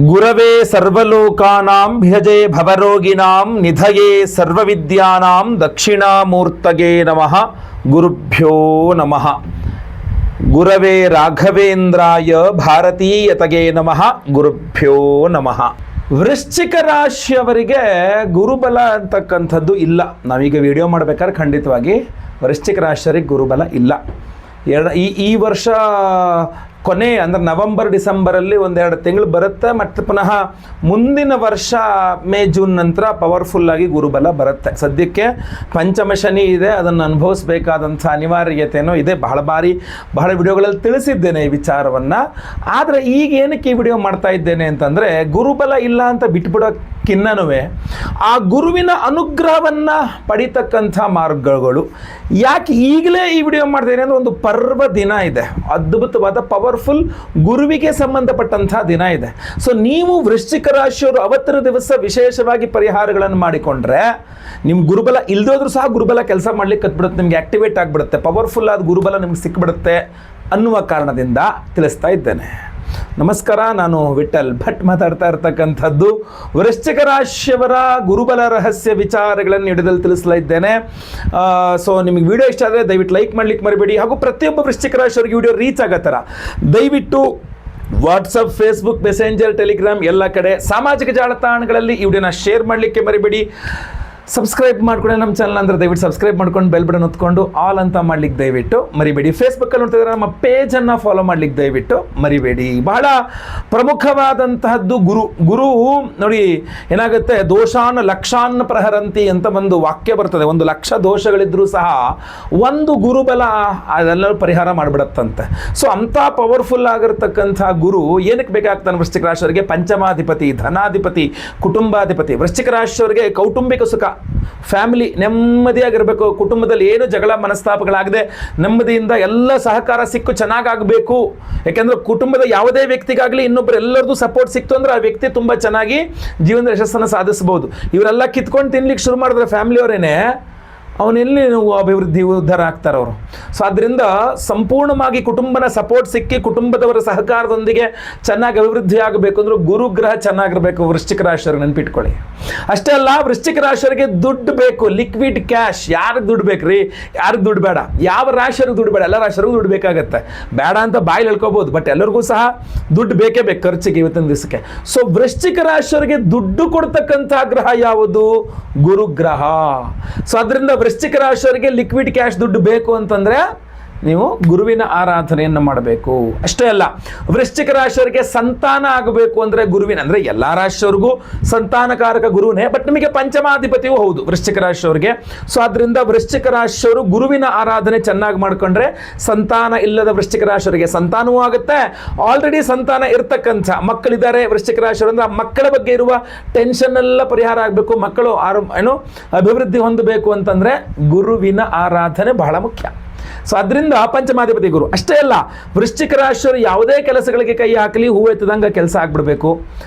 ಗುರವೇ ಸರ್ವಲೋಕಾನಾಂ ಭಿಜೆ ಭವರೋಗಿನಾಂ ನಿಧಯೇ ಸರ್ವವಿದ್ಯಾನಾಂ ದಕ್ಷಿಣಾಮೂರ್ತಗೆ ನಮಃ. ಗುರುಭ್ಯೋ ನಮಃ. ಗುರವೇ ರಾಘವೇಂದ್ರಾಯ ಭಾರತೀಯತಗೆ ನಮಃ. ಗುರುಭ್ಯೋ ನಮಃ. ವೃಶ್ಚಿಕ ರಾಶಿಯವರಿಗೆ ಗುರುಬಲ ಅಂತಕ್ಕಂಥದ್ದು ಇಲ್ಲ. ನಾವೀಗ ವಿಡಿಯೋ ಮಾಡಬೇಕಾದ್ರೆ ಖಂಡಿತವಾಗಿ ವೃಶ್ಚಿಕ ರಾಶಿಯವರಿಗೆ ಗುರುಬಲ ಇಲ್ಲ. ಈ ವರ್ಷ ಕೊನೆ ಅಂದರೆ ನವಂಬರ್ ಡಿಸೆಂಬರಲ್ಲಿ ಒಂದೆರಡು ತಿಂಗಳು ಬರುತ್ತೆ. ಮತ್ತು ಪುನಃ ಮುಂದಿನ ವರ್ಷ ಮೇ ಜೂನ್ ನಂತರ ಪವರ್ಫುಲ್ಲಾಗಿ ಗುರುಬಲ ಬರುತ್ತೆ. ಸದ್ಯಕ್ಕೆ ಪಂಚಮ ಶನಿ ಇದೆ, ಅದನ್ನು ಅನುಭವಿಸಬೇಕಾದಂಥ ಅನಿವಾರ್ಯತೆಯೂ ಇದೆ. ಬಹಳ ವಿಡಿಯೋಗಳಲ್ಲಿ ತಿಳಿಸಿದ್ದೇನೆ ಈ ವಿಚಾರವನ್ನು. ಆದರೆ ಈಗ ಏನಕ್ಕೆ ಈ ವಿಡಿಯೋ ಮಾಡ್ತಾ ಇದ್ದೇನೆ ಅಂತಂದರೆ, ಗುರುಬಲ ಇಲ್ಲ ಅಂತ ಬಿಟ್ಬಿಡೋಕ್ಕಿನ್ನೂ ಆ ಗುರುವಿನ ಅನುಗ್ರಹವನ್ನು ಪಡಿತಕ್ಕಂಥ ಮಾರ್ಗಗಳು. ಯಾಕೆ ಈಗಲೇ ಈ ವಿಡಿಯೋ ಮಾಡ್ತೇನೆ ಅಂದರೆ, ಒಂದು ಪರ್ವ ದಿನ ಇದೆ, ಅದ್ಭುತವಾದ ಪವರ್ಫುಲ್ ಗುರುವಿಗೆ ಸಂಬಂಧಪಟ್ಟಂಥ ದಿನ ಇದೆ. ಸೊ ನೀವು ವೃಶ್ಚಿಕ ರಾಶಿಯವರು ಅವತ್ತಿನ ದಿವಸ ವಿಶೇಷವಾಗಿ ಪರಿಹಾರಗಳನ್ನು ಮಾಡಿಕೊಂಡ್ರೆ ನಿಮ್ಮ ಗುರುಬಲ ಇಲ್ಲದೋದ್ರೂ ಸಹ ಗುರುಬಲ ಕೆಲಸ ಮಾಡ್ಲಿಕ್ಕೆ ಕತ್ಬಿಡುತ್ತೆ, ನಿಮಗೆ ಆಕ್ಟಿವೇಟ್ ಆಗಿಬಿಡುತ್ತೆ, ಪವರ್ಫುಲ್ ಆದ ಗುರುಬಲ ನಿಮ್ಗೆ ಸಿಕ್ಬಿಡುತ್ತೆ ಅನ್ನುವ ಕಾರಣದಿಂದ ತಿಳಿಸ್ತಾ ಇದ್ದೇನೆ. ನಮಸ್ಕಾರ, ನಾನು ವಿಠಲ್ ಭಟ್ ಮಾತಾಡ್ತಾ ಇರ್ತಕ್ಕಂಥದ್ದು. ವೃಶ್ಚಿಕ ರಾಶಿಯವರ ಗುರುಬಲ ರಹಸ್ಯ ವಿಚಾರಗಳನ್ನು ಹಿಡಿದಲ್ಲಿ ತಿಳಿಸ್ತಾ ಇದ್ದೇನೆ. ಸೊ ನಿಮಗೆ ವಿಡಿಯೋ ಇಷ್ಟ ಆದರೆ ದಯವಿಟ್ಟು ಲೈಕ್ ಮಾಡ್ಲಿಕ್ಕೆ ಮರಿಬೇಡಿ. ಹಾಗೂ ಪ್ರತಿಯೊಬ್ಬ ವೃಶ್ಚಿಕ ರಾಶಿಯವರಿಗೆ ವಿಡಿಯೋ ರೀಚ್ ಆಗೋ ಥರ ದಯವಿಟ್ಟು ವಾಟ್ಸಪ್, ಫೇಸ್ಬುಕ್, ಮೆಸೆಂಜರ್, ಟೆಲಿಗ್ರಾಮ್ ಎಲ್ಲ ಕಡೆ ಸಾಮಾಜಿಕ ಜಾಲತಾಣಗಳಲ್ಲಿ ಈ ವಿಡಿಯೋನ ಶೇರ್ ಮಾಡಲಿಕ್ಕೆ ಮರಿಬೇಡಿ. ಸಬ್ಸ್ಕ್ರೈಬ್ ಮಾಡ್ಕೊಂಡೆ ನಮ್ಮ ಚಾನಲ್ ಅಂದರೆ ದಯವಿಟ್ಟು ಸಬ್ಸ್ಕ್ರೈಬ್ ಮಾಡ್ಕೊಂಡು ಬೆಲ್ ಬಟನ್ ಒತ್ಕೊಂಡು ಆಲ್ ಅಂತ ಮಾಡ್ಲಿಕ್ಕೆ ದಯವಿಟ್ಟು ಮರಿಬೇಡಿ. ಫೇಸ್ಬುಕ್ಕಲ್ಲಿ ನೋಡ್ತಿದ್ರೆ ನಮ್ಮ ಪೇಜನ್ನು ಫಾಲೋ ಮಾಡ್ಲಿಕ್ಕೆ ದಯವಿಟ್ಟು ಮರಿಬೇಡಿ. ಬಹಳ ಪ್ರಮುಖವಾದಂತಹದ್ದು ಗುರು ನೋಡಿ, ಏನಾಗುತ್ತೆ, ದೋಷಾನ್ ಲಕ್ಷಾನ್ ಪ್ರಹರಂತಿ ಅಂತ ಒಂದು ವಾಕ್ಯ ಬರ್ತದೆ. 1,00,000 ದೋಷಗಳಿದ್ರೂ ಸಹ ಒಂದು ಗುರುಬಲ ಅದೆಲ್ಲ ಪರಿಹಾರ ಮಾಡಿಬಿಡತ್ತಂತೆ. ಸೊ ಅಂಥ ಪವರ್ಫುಲ್ ಆಗಿರ್ತಕ್ಕಂಥ ಗುರು ಏನಕ್ಕೆ ಬೇಕಾಗ್ತಾನೆ ವೃಶ್ಚಿಕ ರಾಶಿಯವರಿಗೆ? ಪಂಚಮಾಧಿಪತಿ, ಧನಾಧಿಪತಿ, ಕುಟುಂಬಾಧಿಪತಿ. ವೃಶ್ಚಿಕ ರಾಶಿಯವರಿಗೆ ಕೌಟುಂಬಿಕ ಸುಖ, ಫ್ಯಾಮಿಲಿ ನೆಮ್ಮದಿಯಾಗಿರಬೇಕು, ಕುಟುಂಬದಲ್ಲಿ ಏನು ಜಗಳ ಮನಸ್ತಾಪಗಳಾಗದೆ ನೆಮ್ಮದಿಯಿಂದ ಎಲ್ಲ ಸಹಕಾರ ಸಿಕ್ಕು ಚೆನ್ನಾಗಾಗಬೇಕು. ಯಾಕೆಂದರೆ ಕುಟುಂಬದ ಯಾವುದೇ ವ್ಯಕ್ತಿಗಾಗಲಿ ಇನ್ನೊಬ್ಬರು ಎಲ್ಲರದ್ದು ಸಪೋರ್ಟ್ ಸಿಕ್ತು ಅಂದರೆ ಆ ವ್ಯಕ್ತಿ ತುಂಬ ಚೆನ್ನಾಗಿ ಜೀವನದ ಯಶಸ್ಸನ್ನು ಸಾಧಿಸಬಹುದು. ಇವರೆಲ್ಲ ಕಿತ್ಕೊಂಡು ತಿನ್ಲಿಕ್ಕೆ ಶುರು ಮಾಡಿದ್ರೆ ಫ್ಯಾಮಿಲಿಯವರೇನೆ ಅವನೆಲ್ಲಿ ಅಭಿವೃದ್ಧಿ ಉದ್ಧಾರ ಆಗ್ತಾರೆ ಅವರು. ಸೊ ಆದ್ದರಿಂದ ಸಂಪೂರ್ಣವಾಗಿ ಕುಟುಂಬನ ಸಪೋರ್ಟ್ ಸಿಕ್ಕಿ ಕುಟುಂಬದವರ ಸಹಕಾರದೊಂದಿಗೆ ಚೆನ್ನಾಗಿ ಅಭಿವೃದ್ಧಿ ಆಗಬೇಕು ಅಂದ್ರೆ ಗುರುಗ್ರಹ ಚೆನ್ನಾಗಿರಬೇಕು. ವೃಶ್ಚಿಕ ರಾಶಿಯವ್ರಿಗೆ ನೆನ್ಪಿಟ್ಕೊಳ್ಳಿ. ಅಷ್ಟೇ ಅಲ್ಲ, ವೃಶ್ಚಿಕ ರಾಶಿಯವರಿಗೆ ದುಡ್ಡು ಬೇಕು, ಲಿಕ್ವಿಡ್ ಕ್ಯಾಶ್. ಯಾರಿಗೆ ದುಡ್ಡು ಬೇಕು ರೀ? ಯಾರಿಗೆ ದುಡ್ಡು ಬೇಡ? ಯಾವ ರಾಶಿಯವ್ರಿಗೆ ದುಡ್ಡು ಬೇಡ? ಎಲ್ಲ ರಾಶಿಯವ್ರಿಗೂ ದುಡ್ಡು ಬೇಕಾಗತ್ತೆ. ಬೇಡ ಅಂತ ಬಾಯಲ್ಲಿ ಹೇಳ್ಕೋಬೋದು, ಬಟ್ ಎಲ್ಲರಿಗೂ ಸಹ ದುಡ್ಡು ಬೇಕೇ ಬೇಕು ಖರ್ಚಿಗೆ ಇವತ್ತಿನ ದಿವಸಕ್ಕೆ. ಸೊ ವೃಶ್ಚಿಕ ರಾಶಿಯವರಿಗೆ ದುಡ್ಡು ಕೊಡ್ತಕ್ಕಂಥ ಗ್ರಹ ಯಾವುದು? ಗುರುಗ್ರಹ. ಸೊ ಅದರಿಂದ ವೃಶ್ಚಿಕ ರಾಶಿಯವರಿಗೆ ಲಿಕ್ವಿಡ್ ಕ್ಯಾಶ್ ದುಡ್ಡು ಬೇಕು ಅಂತಂದ್ರೆ ನೀವು ಗುರುವಿನ ಆರಾಧನೆಯನ್ನು ಮಾಡಬೇಕು. ಅಷ್ಟೇ ಅಲ್ಲ, ವೃಶ್ಚಿಕ ರಾಶಿಯವರಿಗೆ ಸಂತಾನ ಆಗಬೇಕು ಅಂದರೆ ಗುರುವಿನ, ಅಂದರೆ ಎಲ್ಲ ರಾಶಿಯವರಿಗೂ ಸಂತಾನಕಾರಕ ಗುರುನೇ, ಬಟ್ ನಿಮಗೆ ಪಂಚಮಾಧಿಪತಿಯೂ ಹೌದು ವೃಶ್ಚಿಕ ರಾಶಿಯವರಿಗೆ. ಸೊ ಅದರಿಂದ ವೃಶ್ಚಿಕ ರಾಶಿಯವರು ಗುರುವಿನ ಆರಾಧನೆ ಚೆನ್ನಾಗಿ ಮಾಡ್ಕೊಂಡ್ರೆ ಸಂತಾನ ಇಲ್ಲದ ವೃಶ್ಚಿಕ ರಾಶಿಯವರಿಗೆ ಸಂತಾನವೂ ಆಗುತ್ತೆ. ಆಲ್ರೆಡಿ ಸಂತಾನ ಇರ್ತಕ್ಕಂಥ ಮಕ್ಕಳಿದ್ದಾರೆ ವೃಶ್ಚಿಕ ರಾಶಿಯವರು ಅಂದ್ರೆ ಆ ಮಕ್ಕಳ ಬಗ್ಗೆ ಇರುವ ಟೆನ್ಷನ್ ಎಲ್ಲ ಪರಿಹಾರ ಆಗಬೇಕು, ಮಕ್ಕಳು ಅಭಿವೃದ್ಧಿ ಹೊಂದಬೇಕು ಅಂತಂದ್ರೆ ಗುರುವಿನ ಆರಾಧನೆ ಬಹಳ ಮುಖ್ಯ. ಸೊ ಅದರಿಂದ ಪಂಚಮಾಧಿಪತಿ ಗುರು. ಅಷ್ಟೇ ಅಲ್ಲ, ವೃಶ್ಚಿಕ ರಾಶಿಯವರು ಯಾವುದೇ ಕೆಲಸಗಳಿಗೆ ಕೈ ಹಾಕಲಿ ಹೂ ಎತ್ತದಂಗೆ ಕೆಲಸ ಆಗ್ಬಿಡ್ಬೇಕು,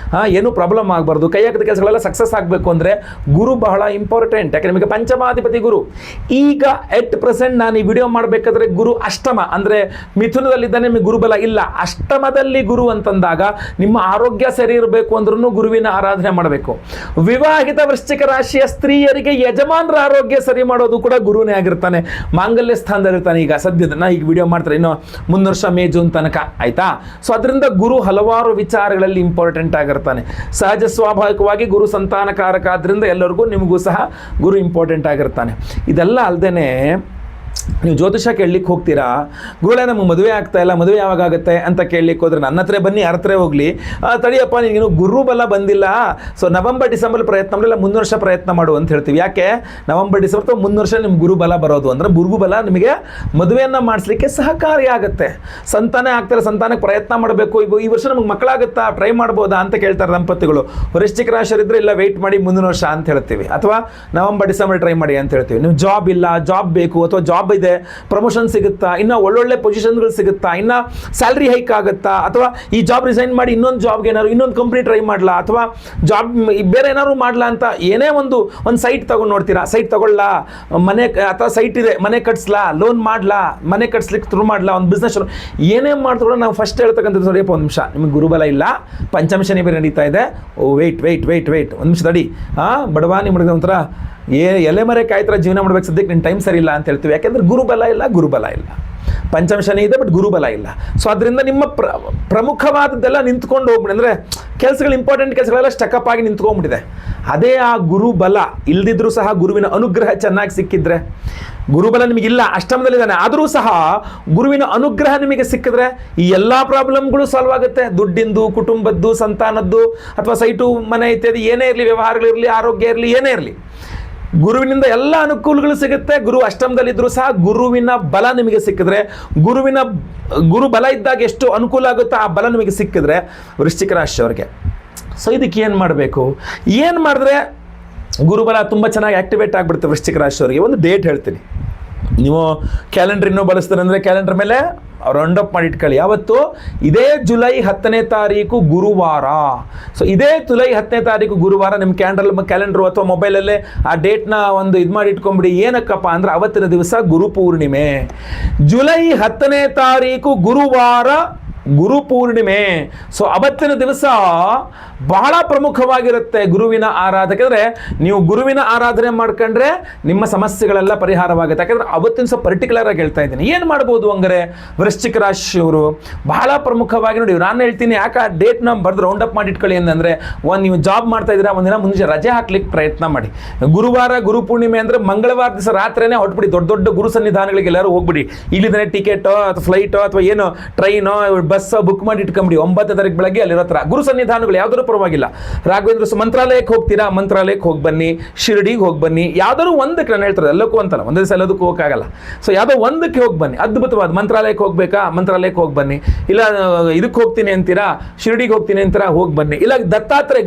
ಏನೂ ಪ್ರಾಬ್ಲಮ್ ಆಗಬಾರ್ದು, ಕೈ ಹಾಕಿದ ಕೆಲಸಗಳೆಲ್ಲ ಸಕ್ಸಸ್ ಆಗಬೇಕು ಅಂದರೆ ಗುರು ಬಹಳ ಇಂಪಾರ್ಟೆಂಟ್. ಯಾಕೆ ನಿಮಗೆ ಪಂಚಮಾಧಿಪತಿ ಗುರು. ಈಗ ಎಟ್ ಪ್ರೆಸೆಂಟ್ ನಾನು ಈ ವಿಡಿಯೋ ಮಾಡಬೇಕಾದ್ರೆ ಗುರು ಅಷ್ಟಮ ಅಂದರೆ ಮಿಥುನದಲ್ಲಿದ್ದಾನೆ, ನಿಮಗೆ ಗುರುಬಲ ಇಲ್ಲ. ಅಷ್ಟಮದಲ್ಲಿ ಗುರು ಅಂತಂದಾಗ ನಿಮ್ಮ ಆರೋಗ್ಯ ಸರಿ ಇರಬೇಕು ಅಂದ್ರೂ ಗುರುವಿನ ಆರಾಧನೆ ಮಾಡಬೇಕು. ವಿವಾಹಿತ ವೃಶ್ಚಿಕ ರಾಶಿಯ ಸ್ತ್ರೀಯರಿಗೆ ಯಜಮಾನರ ಆರೋಗ್ಯ ಸರಿ ಮಾಡೋದು ಕೂಡ ಗುರುನೇ ಆಗಿರ್ತಾನೆ, ಮಾಂಗಲ್ಯ ಸ್ಥಾನದಲ್ಲಿರ್ತಾನೆ. ಈಗ ಸದ್ಯದ ನಾ ಈಗ ವಿಡಿಯೋ ಮಾಡ್ತಾರೆ ಇನ್ನು ಮುಂದಿನ ವರ್ಷ ಮೇ ಜೂನ್ ತನಕ, ಆಯ್ತಾ? ಸೊ ಅದರಿಂದ ಗುರು ಹಲವಾರು ವಿಚಾರಗಳಲ್ಲಿ ಇಂಪಾರ್ಟೆಂಟ್ ಆಗಿರ್ತಾನೆ. ಸಹಜ ಸ್ವಾಭಾವಿಕವಾಗಿ ಗುರು ಸಂತಾನಕಾರಕ, ಆದ್ರಿಂದ ಎಲ್ಲರಿಗೂ ನಿಮಗೂ ಸಹ ಗುರು ಇಂಪಾರ್ಟೆಂಟ್ ಆಗಿರ್ತಾನೆ. ಇದೆಲ್ಲ ಅಲ್ಲದೆ ನೀವು ಜ್ಯೋತಿಷ ಕೇಳಲಿಕ್ಕೆ ಹೋಗ್ತೀರಾ, ಗುರುಗಳೇ ನಮಗೆ ಮದುವೆ ಆಗ್ತಾ ಇಲ್ಲ, ಮದುವೆ ಯಾವಾಗ ಆಗುತ್ತೆ ಅಂತ ಕೇಳಲಿಕ್ಕೆ ಹೋದ್ರೆ ನನ್ನ ಹತ್ರ ಬನ್ನಿ, ಯಾರ ಹತ್ರ ಹೋಗಲಿ, ತಡಿಯಪ್ಪ ನಿನಗೇನು ಗುರುಬಲ ಬಂದಿಲ್ಲ, ಸೊ ನವಂಬರ್ ಡಿಸೆಂಬರ್ ಪ್ರಯತ್ನ ಮಾಡಲಿಲ್ಲ, ಮುಂದಿನ ವರ್ಷ ಪ್ರಯತ್ನ ಮಾಡು ಅಂತ ಹೇಳ್ತೀವಿ. ಯಾಕೆ? ನವಂಬರ್ ಡಿಸೆಂಬರ್ ಅಥವಾ ಮುಂದಿನ ವರ್ಷ ನಿಮ್ಮ ಗುರುಬಲ ಬರೋದು ಅಂದರೆ ಗುರುಬಲ ನಿಮಗೆ ಮದುವೆಯನ್ನು ಮಾಡಿಸ್ಲಿಕ್ಕೆ ಸಹಕಾರಿಯಾಗುತ್ತೆ. ಸಂತಾನ ಆಗ್ತಾರೆ, ಸಂತಾನಕ್ಕೆ ಪ್ರಯತ್ನ ಮಾಡಬೇಕು. ಈ ವರ್ಷ ನಮಗೆ ಮಕ್ಕಳಾಗುತ್ತಾ, ಟ್ರೈ ಮಾಡ್ಬೋದಾ ಅಂತ ಕೇಳ್ತಾರೆ ದಂಪತಿಗಳು. ವೃಶ್ಚಿಕ ರಾಶಿಯರಿದ್ದರೆ ಇಲ್ಲ ವೆಯ್ಟ್ ಮಾಡಿ ಮುಂದಿನ ವರ್ಷ ಅಂತ ಹೇಳ್ತೀವಿ, ಅಥವಾ ನವಂಬರ್ ಡಿಸೆಂಬರ್ ಟ್ರೈ ಮಾಡಿ ಅಂತ ಹೇಳ್ತೀವಿ. ನೀವು ಜಾಬ್ ಇಲ್ಲ, ಜಾಬ್ ಬೇಕು, ಅಥವಾ ಜಾಬ್ ಗುರುಗಳಿದೆ, ಪ್ರಮೋಷನ್ ಸಿಗುತ್ತಾ, ಇನ್ನು ಒಳ್ಳೊಳ್ಳೆ ಪೊಸಿಷನ್ಗಳು ಸಿಗುತ್ತಾ, ಇನ್ನು ಸ್ಯಾಲ್ರಿ ಹೈಕ್ ಆಗುತ್ತಾ, ಅಥವಾ ಈ ಜಾಬ್ ರಿಸೈನ್ ಮಾಡಿ ಇನ್ನೊಂದು ಜಾಬ್ಗೆ ಏನಾದ್ರು ಇನ್ನೊಂದು ಕಂಪ್ನಿ ಟ್ರೈ ಮಾಡಲಾ, ಅಥವಾ ಜಾಬ್ ಬೇರೆ ಏನಾದ್ರು ಮಾಡಲಾ ಅಂತ ಏನೇ ಒಂದು ಸೈಟ್ ತಗೊಂಡು ನೋಡ್ತೀರಾ. ಸೈಟ್ ತಗೊಳ್ಳಾ, ಮನೆ ಅಥವಾ ಸೈಟ್ ಇದೆ ಮನೆ ಕಟ್ಸ್ಲಾ, ಲೋನ್ ಮಾಡ್ಲಾ, ಮನೆ ಕಟ್ಸ್ಲಿಕ್ಕೆ ಶುರು ಮಾಡ್ಲಾ, ಒಂದು ಬಿಸ್ನೆಸ್ ಏನೇ ಮಾಡ್ತಾ ನಾವು ಫಸ್ಟ್ ಹೇಳ್ತಕ್ಕಂಥದ್ದು, ಸರಿಯಪ್ಪ ಒಂದು ನಿಮಿಷ, ನಿಮಗೆ ಗುರುಬಲ ಇಲ್ಲ, ಪಂಚಮ ಶನಿ ಬೇರೆ ನಡೀತಾ ಇದೆ, ಓ ವೆಯ್ಟ್ ಒಂದು ನಿಮಿಷ ತಡಿ, ಬಡವ ನಿಮ್ಗೆ ಒಂಥರ ಎಲೆ ಮರೆ ಕಾಯ್ತರ ಜೀವನ ಮಾಡ್ಬೇಕು, ಸದ್ಯಕ್ಕೆ ನಿನ್ನ ಟೈಮ್ ಸರಿ ಇಲ್ಲ ಅಂತ ಹೇಳ್ತೀವಿ. ಯಾಕೆಂದ್ರೆ ಗುರುಬಲ ಇಲ್ಲ, ಪಂಚಮ ಶನಿ ಇದೆ ಬಟ್ ಗುರುಬಲ ಇಲ್ಲ. ಸೊ ಅದರಿಂದ ನಿಮ್ಮ ಪ್ರಮುಖವಾದದ್ದೆಲ್ಲ ನಿಂತ್ಕೊಂಡು ಹೋಗ್ಬಿಡಿ, ಅಂದರೆ ಕೆಲಸಗಳು ಇಂಪಾರ್ಟೆಂಟ್ ಕೆಲಸಗಳೆಲ್ಲ ಸ್ಟಕಪ್ ಆಗಿ ನಿಂತ್ಕೊಂಡ್ಬಿಟ್ಟಿದೆ. ಅದೇ ಆ ಗುರುಬಲ ಇಲ್ದಿದ್ರೂ ಸಹ ಗುರುವಿನ ಅನುಗ್ರಹ ಚೆನ್ನಾಗಿ ಸಿಕ್ಕಿದ್ರೆ, ಗುರುಬಲ ನಿಮಗಿಲ್ಲ, ಅಷ್ಟಮದಲ್ಲಿದ್ದಾನೆ, ಆದರೂ ಸಹ ಗುರುವಿನ ಅನುಗ್ರಹ ನಿಮಗೆ ಸಿಕ್ಕಿದ್ರೆ ಈ ಎಲ್ಲ ಪ್ರಾಬ್ಲಮ್ಗಳು ಸಾಲ್ವ್ ಆಗುತ್ತೆ. ದುಡ್ಡಿಂದು, ಕುಟುಂಬದ್ದು, ಸಂತಾನದ್ದು, ಅಥವಾ ಸೈಟು, ಮನೆ ಇತ್ಯಾದಿ ಏನೇ ಇರಲಿ, ವ್ಯವಹಾರಗಳಿರಲಿ, ಆರೋಗ್ಯ ಇರಲಿ, ಏನೇ ಇರಲಿ, ಗುರುವಿನಿಂದ ಎಲ್ಲ ಅನುಕೂಲಗಳು ಸಿಗುತ್ತೆ. ಗುರು ಅಷ್ಟಮದಲ್ಲಿದ್ದರೂ ಸಹ ಗುರುವಿನ ಬಲ ನಿಮಗೆ ಸಿಕ್ಕಿದ್ರೆ, ಗುರು ಬಲ ಇದ್ದಾಗ ಎಷ್ಟು ಅನುಕೂಲ ಆಗುತ್ತೋ ಆ ಬಲ ನಿಮಗೆ ಸಿಕ್ಕಿದ್ರೆ ವೃಶ್ಚಿಕ ರಾಶಿಯವರಿಗೆ. ಸೊ ಇದಕ್ಕೆ ಏನು ಮಾಡಬೇಕು, ಏನು ಮಾಡಿದ್ರೆ ಗುರುಬಲ ತುಂಬ ಚೆನ್ನಾಗಿ ಆ್ಯಕ್ಟಿವೇಟ್ ಆಗಿಬಿಡುತ್ತೆ ವೃಶ್ಚಿಕ ರಾಶಿಯವರಿಗೆ? ಒಂದು ಡೇಟ್ ಹೇಳ್ತೀನಿ. ನೀವು ಕ್ಯಾಲೆಂಡರ್ ಇನ್ನೂ ಬಳಸ್ತಾರೆ ಅಂದರೆ ಕ್ಯಾಲೆಂಡರ್ ಮೇಲೆ ರೌಂಡ್ ಅಪ್ ಮಾಡಿ ಇಟ್ಕೊಳ್ಳಿ. ಯಾವತ್ತು? ಇದೇ ಜುಲೈ 10ನೇ ತಾರೀಕು ಗುರುವಾರ. ಸೊ ಇದೇ ಜುಲೈ 10ನೇ ತಾರೀಕು ಗುರುವಾರ ನಿಮ್ಮ ಕ್ಯಾಲೆಂಡ್ರು ಅಥವಾ ಮೊಬೈಲಲ್ಲೇ ಆ ಡೇಟ್ನ ಒಂದು ಇದು ಮಾಡಿ ಇಟ್ಕೊಂಬಿಡಿ. ಏನಕ್ಕಪ್ಪ ಅಂದ್ರೆ ಅವತ್ತಿನ ದಿವಸ ಗುರುಪೂರ್ಣಿಮೆ. ಜುಲೈ 10ನೇ ತಾರೀಕು ಗುರುವಾರ ಗುರುಪೂರ್ಣಿಮೆ. ಸೊ ಅವತ್ತಿನ ದಿವಸ ಬಹಳ ಪ್ರಮುಖವಾಗಿರುತ್ತೆ ಗುರುವಿನ ಆರಾಧನೆ. ಯಾಕಂದರೆ ನೀವು ಗುರುವಿನ ಆರಾಧನೆ ಮಾಡ್ಕೊಂಡ್ರೆ ನಿಮ್ಮ ಸಮಸ್ಯೆಗಳೆಲ್ಲ ಪರಿಹಾರವಾಗುತ್ತೆ. ಯಾಕಂದರೆ ಅವತ್ತಿನ ದಿವಸ ಪರ್ಟಿಕ್ಯುಲರ್ ಆಗಿ ಹೇಳ್ತಾ ಇದ್ದೀನಿ. ಏನು ಮಾಡ್ಬೋದು ಹಂಗಾರೆ ವೃಶ್ಚಿಕ ರಾಶಿಯವರು? ಬಹಳ ಪ್ರಮುಖವಾಗಿ ನೋಡಿ, ನಾನು ಹೇಳ್ತೀನಿ, ಯಾಕೆ ಆ ಡೇಟ್ನ ಬರೆದು ರೌಂಡ್ ಅಪ್ ಮಾಡಿ ಇಟ್ಕೊಳ್ಳಿ ಅಂತಂದರೆ, ನೀವು ಜಾಬ್ ಮಾಡ್ತಾ ಇದ್ದೀರಾ, ಒಂದಿನ ಮುಂಚೆ ರಜೆ ಹಾಕ್ಲಿಕ್ಕೆ ಪ್ರಯತ್ನ ಮಾಡಿ. ಗುರುವಾರ ಗುರುಪೂರ್ಣಿಮೆ ಅಂದರೆ ಮಂಗಳವಾರ ದಿವಸ ರಾತ್ರಿನೇ ಹೊಟ್ಬಿಡಿ. ದೊಡ್ಡ ದೊಡ್ಡ ಗುರು ಸನ್ನಿಧಾನಗಳಿಗೆ ಎಲ್ಲರೂ ಹೋಗ್ಬಿಡಿ. ಇಲ್ಲಿದ್ರೆ ಟಿಕೆಟೋ ಅಥವಾ ಫ್ಲೈಟೋ ಅಥವಾ ಏನೋ ಟ್ರೈನೋ ಬಸ್ ಬುಕ್ ಮಾಡಿ ಇಟ್ಕೊಂಬಿಡಿ. 9ನೇ ತಾರೀಕು ಬೆಳಗ್ಗೆ ಅಲ್ಲಿರೋ ಥರ ಗುರು ಸನ್ನಿಧಾನಗಳು ಯಾವ್ದಾದ್ರು ಪರವಾಗಿಲ್ಲ. ರಾಘವೇಂದ್ರ ಮಂತ್ರಾಲಯಕ್ಕೆ ಹೋಗ್ತೀರಾ, ಮಂತ್ರಾಲಯಕ್ಕೆ ಹೋಗಿ ಬನ್ನಿ. ಶಿರಡಿಗೆ ಹೋಗಿ ಬನ್ನಿ. ಯಾವ್ದಾದ್ರು ಒಂದಕ್ಕೆ ನಾನು ಹೇಳ್ತಾರೆ, ಎಲ್ಲಕ್ಕೂ ಅಂತಲ್ಲ, ಒಂದೇ ದಿವಸ ಎಲ್ಲದಕ್ಕೂ ಹೋಗೋಕ್ಕಾಗಲ್ಲ. ಸೊ ಯಾವುದೋ ಒಂದಕ್ಕೆ ಹೋಗಿ ಬನ್ನಿ. ಅದ್ಭುತವಾದ ಮಂತ್ರಾಲಯಕ್ಕೆ ಹೋಗ್ಬೇಕಾ, ಮಂತ್ರಾಲಯಕ್ಕೆ ಹೋಗಿ ಬನ್ನಿ. ಇಲ್ಲ ಇದಕ್ಕೆ ಹೋಗ್ತೀನಿ ಅಂತೀರಾ, ಶಿರಡಿಗೆ ಹೋಗ್ತೀನಿ ಅಂತೀರಾ, ಹೋಗಿ ಬನ್ನಿ. ಇಲ್ಲ ದತ್ತಾತ್ರೇಯ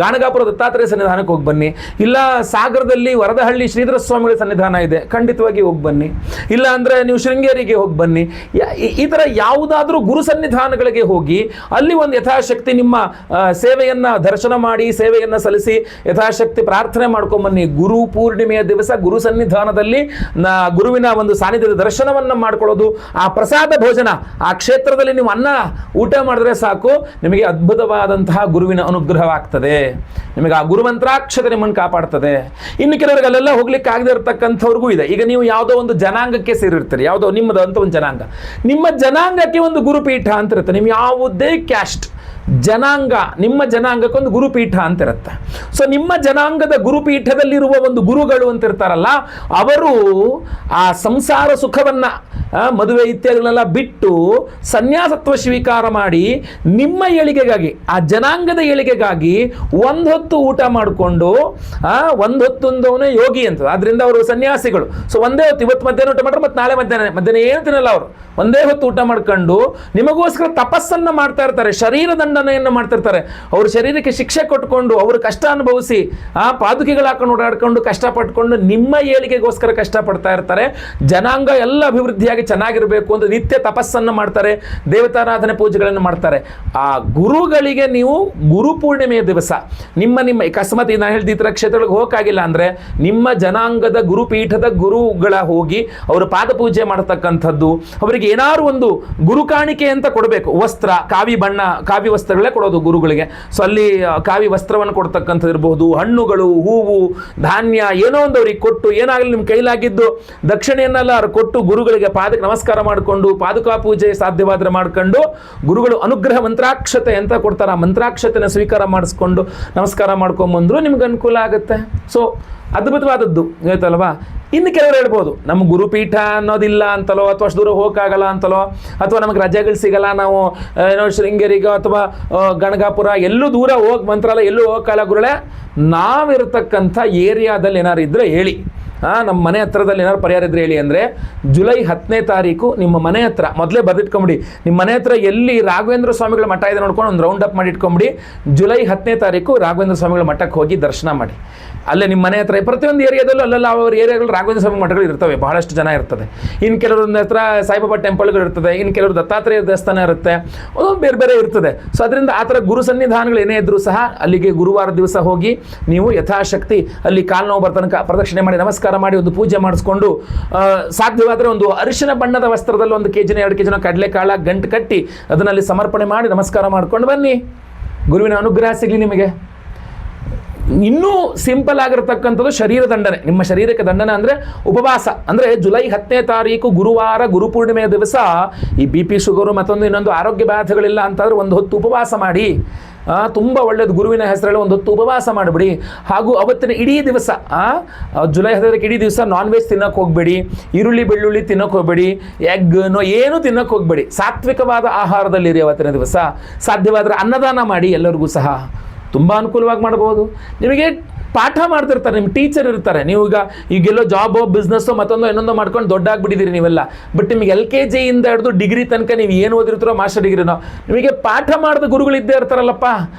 ಗಾಣಗಾಪುರ ದತ್ತಾತ್ರೇಯ ಸನ್ನಿಧಾನಕ್ಕೆ ಹೋಗಿ ಬನ್ನಿ. ಇಲ್ಲ ಸಾಗರದಲ್ಲಿ ವರದಹಳ್ಳಿ ಶ್ರೀಧರ ಸ್ವಾಮಿಗಳ ಸನ್ನಿಧಾನ ಇದೆ, ಖಂಡಿತವಾಗಿ ಹೋಗಿ ಬನ್ನಿ. ಇಲ್ಲ ಅಂದರೆ ನೀವು ಶೃಂಗೇರಿಗೆ ಹೋಗಿ ಬನ್ನಿ. ಈ ಥರ ಯಾವುದಾದ್ರೂ ಗುರು ಸನ್ನಿಧಾನಗಳಿಗೆ ಹೋಗಿ ಅಲ್ಲಿ ಒಂದು ಯಥಾಶಕ್ತಿ ನಿಮ್ಮ ಸೇವೆಯನ್ನು ದರ್ಶನ ಮಾಡಿ, ಸೇವೆಯನ್ನು ಸಲ್ಲಿಸಿ, ಯಥಾಶಕ್ತಿ ಪ್ರಾರ್ಥನೆ ಮಾಡ್ಕೊಂಬನ್ನಿ. ಗುರು ಪೂರ್ಣಿಮೆಯ ದಿವಸ ಗುರು ಸನ್ನಿಧಾನದಲ್ಲಿ ಗುರುವಿನ ಒಂದು ಸಾನ್ನಿಧ್ಯದ ದರ್ಶನವನ್ನು ಮಾಡ್ಕೊಳ್ಳೋದು, ಆ ಪ್ರಸಾದ ಭೋಜನ, ಆ ಕ್ಷೇತ್ರದಲ್ಲಿ ನೀವು ಅನ್ನ ಊಟ ಮಾಡಿದ್ರೆ ಸಾಕು, ನಿಮಗೆ ಅದ್ಭುತವಾದಂತಹ ಗುರುವಿನ ಅನುಗ್ರಹವಾಗ್ತದೆ. ನಿಮಗೆ ಆ ಗುರುಮಂತ್ರಾಕ್ಷತೆ ನಿಮ್ಮನ್ನು ಕಾಪಾಡ್ತದೆ. ಇನ್ನು ಕೆಲವರಿಗೆ ಅಲ್ಲೆಲ್ಲ ಹೋಗ್ಲಿಕ್ಕೆ ಆಗದೆ ಇರತಕ್ಕಂಥವ್ರಿಗೂ ಇದೆ. ಈಗ ನೀವು ಯಾವುದೋ ಒಂದು ಜನಾಂಗಕ್ಕೆ ಸೇರಿರ್ತೀರಿ, ಯಾವುದೋ ನಿಮ್ಮದು ಅಂತ ಒಂದು ಜನಾಂಗ, ನಿಮ್ಮ ಜನಾಂಗಕ್ಕೆ ಒಂದು ಗುರುಪೀಠ ಅಂತ ಇರುತ್ತೆ. ನಿಮ್ಮ ಯಾವುದೇ ಕ್ಯಾಸ್ಟ್ ಜನಾಂಗ, ನಿಮ್ಮ ಜನಾಂಗಕ್ಕೊಂದು ಗುರುಪೀಠ ಅಂತ ಇರುತ್ತೆ. ಸೊ ನಿಮ್ಮ ಜನಾಂಗದ ಗುರುಪೀಠದಲ್ಲಿರುವ ಒಂದು ಗುರುಗಳು ಅಂತ ಇರ್ತಾರಲ್ಲ, ಅವರು ಆ ಸಂಸಾರ ಸುಖವನ್ನು, ಮದುವೆ ಇತ್ಯಾದಿಗಳನ್ನೆಲ್ಲ ಬಿಟ್ಟು ಸನ್ಯಾಸತ್ವ ಸ್ವೀಕಾರ ಮಾಡಿ ನಿಮ್ಮ ಏಳಿಗೆಗಾಗಿ, ಆ ಜನಾಂಗದ ಏಳಿಗೆಗಾಗಿ ಒಂದು ಹೊತ್ತು ಊಟ ಮಾಡಿಕೊಂಡು, ಒಂದು ಹೊತ್ತೊಂದವನೇ ಯೋಗಿ ಅಂತ, ಅದರಿಂದ ಅವರು ಸನ್ಯಾಸಿಗಳು. ಸೊ ಒಂದೇ ಹೊತ್ತು, ಇವತ್ತು ಮಧ್ಯಾಹ್ನ ಊಟ ಮಾಡ್ರೆ ಮತ್ತು ನಾಳೆ ಮಧ್ಯಾಹ್ನ ಏನು ತಿನ್ನಲ್ಲ ಅವರು, ಒಂದೇ ಹೊತ್ತು ಊಟ ಮಾಡ್ಕೊಂಡು ನಿಮಗೋಸ್ಕರ ತಪಸ್ಸನ್ನು ಮಾಡ್ತಾ ಇರ್ತಾರೆ, ಶರೀರ ದಂಡನೆಯನ್ನು ಮಾಡ್ತಾ ಇರ್ತಾರೆ. ಅವ್ರ ಶರೀರಕ್ಕೆ ಶಿಕ್ಷೆ ಕೊಟ್ಕೊಂಡು, ಅವರು ಕಷ್ಟ ಅನುಭವಿಸಿ, ಪಾದುಕೆಗಳು ಹಾಕೊಂಡು ಓಡಾಡ್ಕೊಂಡು ಕಷ್ಟಪಟ್ಕೊಂಡು ನಿಮ್ಮ ಏಳಿಗೆಗೋಸ್ಕರ ಕಷ್ಟಪಡ್ತಾ ಇರ್ತಾರೆ. ಜನಾಂಗ ಎಲ್ಲ ಅಭಿವೃದ್ಧಿಯಾಗಿ ಚೆನ್ನಾಗಿರಬೇಕು ಅಂತ ನಿತ್ಯ ತಪಸ್ಸನ್ನು ಮಾಡ್ತಾರೆ, ದೇವತಾರಾಧನೆ ಪೂಜೆಗಳನ್ನು ಮಾಡ್ತಾರೆ. ಆ ಗುರುಗಳಿಗೆ ನೀವು ಗುರುಪೂರ್ಣಿಮೆಯ ದಿವಸ ನಿಮ್ಮ ಅಕಸ್ಮಾತ್ ನಾನು ಹೇಳಿದ ಈ ಥರ ಕ್ಷೇತ್ರಗಳಿಗೆ ಹೋಗೋಕ್ಕಾಗಿಲ್ಲ ಅಂದರೆ, ನಿಮ್ಮ ಜನಾಂಗದ ಗುರುಪೀಠದ ಗುರುಗಳ ಹೋಗಿ ಅವರು ಪಾದಪೂಜೆ ಮಾಡತಕ್ಕಂಥದ್ದು, ಅವರಿಗೆ ಏನಾದ್ರು ಒಂದು ಗುರು ಕಾಣಿಕೆ ಅಂತ ಕೊಡಬೇಕು. ವಸ್ತ್ರ, ಕಾವಿ ವಸ್ತ್ರಗಳೇ ಕೊಡೋದು ಗುರುಗಳಿಗೆ. ಸೊ ಅಲ್ಲಿ ಕಾವಿ ವಸ್ತ್ರವನ್ನು ಕೊಡ್ತಕ್ಕಂಥದ್ದು ಇರಬಹುದು, ಹಣ್ಣುಗಳು, ಹೂವು, ಧಾನ್ಯ, ಏನೋ ಒಂದು ಅವ್ರಿಗೆ ಕೊಟ್ಟು, ಏನಾಗಲಿ ನಿಮ್ಮ ಕೈಲಾಗಿದ್ದು ದಕ್ಷಿಣೆಯನ್ನೆಲ್ಲ ಕೊಟ್ಟು ಗುರುಗಳಿಗೆ ಪಾದಕ್ಕೆ ನಮಸ್ಕಾರ ಮಾಡಿಕೊಂಡು, ಪಾದುಕಾ ಪೂಜೆ ಸಾಧ್ಯವಾದರೆ ಮಾಡ್ಕೊಂಡು, ಗುರುಗಳು ಅನುಗ್ರಹ ಮಂತ್ರಾಕ್ಷತೆ ಅಂತ ಕೊಡ್ತಾರೆ, ಆ ಮಂತ್ರಾಕ್ಷತೆನ ಸ್ವೀಕಾರ ಮಾಡಿಸ್ಕೊಂಡು ನಮಸ್ಕಾರ ಮಾಡ್ಕೊಂಬಂದ್ರು ನಿಮ್ಗೆ ಅನುಕೂಲ ಆಗುತ್ತೆ. ಸೊ ಅದ್ಭುತವಾದದ್ದು ಆಯ್ತಲ್ವಾ. ಇನ್ನು ಕೆಲವರು ಹೇಳ್ಬೋದು, ನಮ್ಮ ಗುರುಪೀಠ ಅನ್ನೋದಿಲ್ಲ ಅಂತಲೋ, ಅಥವಾ ಅಷ್ಟು ದೂರ ಹೋಗೋಕ್ಕಾಗಲ್ಲ ಅಂತಲೋ, ಅಥವಾ ನಮಗೆ ರಜೆಗಳು ಸಿಗಲ್ಲ, ನಾವು ಏನೋ ಶೃಂಗೇರಿಗೋ ಅಥವಾ ಗಣಗಾಪುರ ಎಲ್ಲೂ ದೂರ ಹೋಗಿ, ಮಂತ್ರಾಲಯ ಎಲ್ಲೂ ಹೋಗೋಕ್ಕಾಗಲ್ಲ ಗುರುಗಳೇ, ನಾವಿರತಕ್ಕಂಥ ಏರಿಯಾದಲ್ಲಿ ಏನಾರು ಇದ್ದರೆ ಹೇಳಿ, ನಮ್ಮ ಮನೆ ಹತ್ರದಲ್ಲಿ ಏನಾದ್ರು ಪರಿಹಾರ ಇದ್ರೆ ಹೇಳಿ ಅಂದರೆ ಜುಲೈ 10ನೇ ತಾರೀಕು ನಿಮ್ಮ ಮನೆ ಹತ್ರ ಮೊದಲೇ ಬರೆದಿಟ್ಕೊಂಬಿಡಿ. ನಿಮ್ಮ ಮನೆ ಹತ್ರ ಎಲ್ಲಿ ರಾಘವೇಂದ್ರ ಸ್ವಾಮಿಗಳ ಮಠ ಇದೆ ನೋಡ್ಕೊಂಡು ಒಂದು ರೌಂಡ್ ಅಪ್ ಮಾಡಿ ಇಟ್ಕೊಂಬಿಡಿ. ಜುಲೈ 10ನೇ ತಾರೀಕು ರಾಘವೇಂದ್ರ ಸ್ವಾಮಿಗಳ ಮಠಕ್ಕೆ ಹೋಗಿ ದರ್ಶನ ಮಾಡಿ. ಅಲ್ಲೇ ನಿಮ್ಮ ಮನೆ ಹತ್ರ ಪ್ರತಿಯೊಂದು ಏರಿಯಾದಲ್ಲೂ ಅಲ್ಲೆಲ್ಲ ಅವ್ರ ಏರಿಯಾಗಳು ರಾಘವೇಂದ್ರ ಸ್ವಾಮಿ ಮಠಗಳು ಇರ್ತವೆ, ಬಹಳಷ್ಟು ಜನ ಇರ್ತದೆ. ಇನ್ನು ಕೆಲವ್ರ ಹತ್ರ ಸಾಯಿಬಾಬಾ ಟೆಂಪಲ್ಗಳು ಇರ್ತದೆ, ಇನ್ನು ಕೆಲವರು ದತ್ತಾತ್ರೇಯ ದೇವಸ್ಥಾನ ಇರುತ್ತೆ, ಒಂದೊಂದು ಬೇರೆ ಬೇರೆ ಇರ್ತದೆ. ಸೊ ಅದರಿಂದ ಆ ಥರ ಗುರು ಸನ್ನಿಧಾನಗಳು ಏನೇ ಇದ್ರೂ ಸಹ ಅಲ್ಲಿಗೆ ಗುರುವಾರ ದಿವಸ ಹೋಗಿ ನೀವು ಯಥಾಶಕ್ತಿ ಅಲ್ಲಿ ಕಾಲು ನೋವು ಬರ್ತನಕ ಪ್ರದಕ್ಷಿಣೆ ಮಾಡಿ ನಮಸ್ಕಾರ ಮಾಡಿ ಒಂದು ಪೂಜೆ ಮಾಡಿಸ್ಕೊಂಡು ಸಾಧ್ಯವಾದರೆ ಒಂದು ಅರಿಶಿನ ಬಣ್ಣದ ವಸ್ತ್ರದಲ್ಲಿ 1 kg 2 kg ಕಡಲೆಕಾಳ ಗಂಟು ಕಟ್ಟಿ ಅದನ್ನಲ್ಲಿ ಸಮರ್ಪಣೆ ಮಾಡಿ ನಮಸ್ಕಾರ ಮಾಡ್ಕೊಂಡು ಬನ್ನಿ. ಗುರುವಿನ ಅನುಗ್ರಹ ಸಿಗಲಿ ನಿಮಗೆ. ಇನ್ನೂ ಸಿಂಪಲ್ ಆಗಿರತಕ್ಕಂಥದ್ದು ಶರೀರ ದಂಡನೆ. ನಿಮ್ಮ ಶರೀರಕ್ಕೆ ದಂಡನೆ ಅಂದರೆ ಉಪವಾಸ. ಅಂದರೆ ಜುಲೈ 10ನೇ ತಾರೀಕು ಗುರುವಾರ ಗುರುಪೂರ್ಣಿಮೆಯ ದಿವಸ ಈ BP ಶುಗರು ಮತ್ತೊಂದು ಇನ್ನೊಂದು ಆರೋಗ್ಯ ಬಾಧೆಗಳಿಲ್ಲ ಅಂತಂದರೆ ಒಂದು ಹೊತ್ತು ಉಪವಾಸ ಮಾಡಿ. ತುಂಬ ಒಳ್ಳೆಯದು. ಗುರುವಿನ ಹೆಸರಲ್ಲಿ ಒಂದು ಹೊತ್ತು ಉಪವಾಸ ಮಾಡಿಬಿಡಿ. ಹಾಗೂ ಅವತ್ತಿನ ಇಡೀ ದಿವಸ ಜುಲೈ 10ಕ್ಕೆ ಇಡೀ ದಿವಸ ನಾನ್ ವೆಜ್ ತಿನ್ನೋಕೆ ಹೋಗಬೇಡಿ, ಈರುಳ್ಳಿ ಬೆಳ್ಳುಳ್ಳಿ ತಿನ್ನೋಕೆ ಹೋಗಬೇಡಿ, ಎಗ್ ಏನೂ ತಿನ್ನೋಕೆ ಹೋಗಬೇಡಿ. ಸಾತ್ವಿಕವಾದ ಆಹಾರದಲ್ಲಿರಿ ಅವತ್ತಿನ ದಿವಸ. ಸಾಧ್ಯವಾದರೆ ಅನ್ನದಾನ ಮಾಡಿ ಎಲ್ಲರಿಗೂ ಸಹ. ತುಂಬ ಅನುಕೂಲವಾಗಿ ಮಾಡ್ಬೋದು. ನಿಮಗೆ ಪಾಠ ಮಾಡ್ತಿರ್ತಾರೆ, ನಿಮ್ಮ ಟೀಚರ್ ಇರ್ತಾರೆ. ನೀವು ಈಗೆಲ್ಲೋ ಜಾಬೋ ಬಿಸ್ನೆಸ್ಸೋ ಮತ್ತೊಂದು ಇನ್ನೊಂದು ಮಾಡ್ಕೊಂಡು ದೊಡ್ಡ ಆಗಿಬಿಟ್ಟಿದ್ದೀರಿ ನೀವೆಲ್ಲ. ಬಟ್ ನಿಮಗೆ LKG ಇಂದ ಹಿಡಿದು ಡಿಗ್ರಿ ತನಕ ನೀವು ಏನು ಓದಿರ್ತಾರೋ ಮಾಸ್ಟರ್ ಡಿಗ್ರಿನೋ ನಿಮಗೆ ಪಾಠ ಮಾಡಿದ ಗುರುಗಳು ಇದ್ದೇ ಇರ್ತಾರಲ್ಲಪ್ಪ.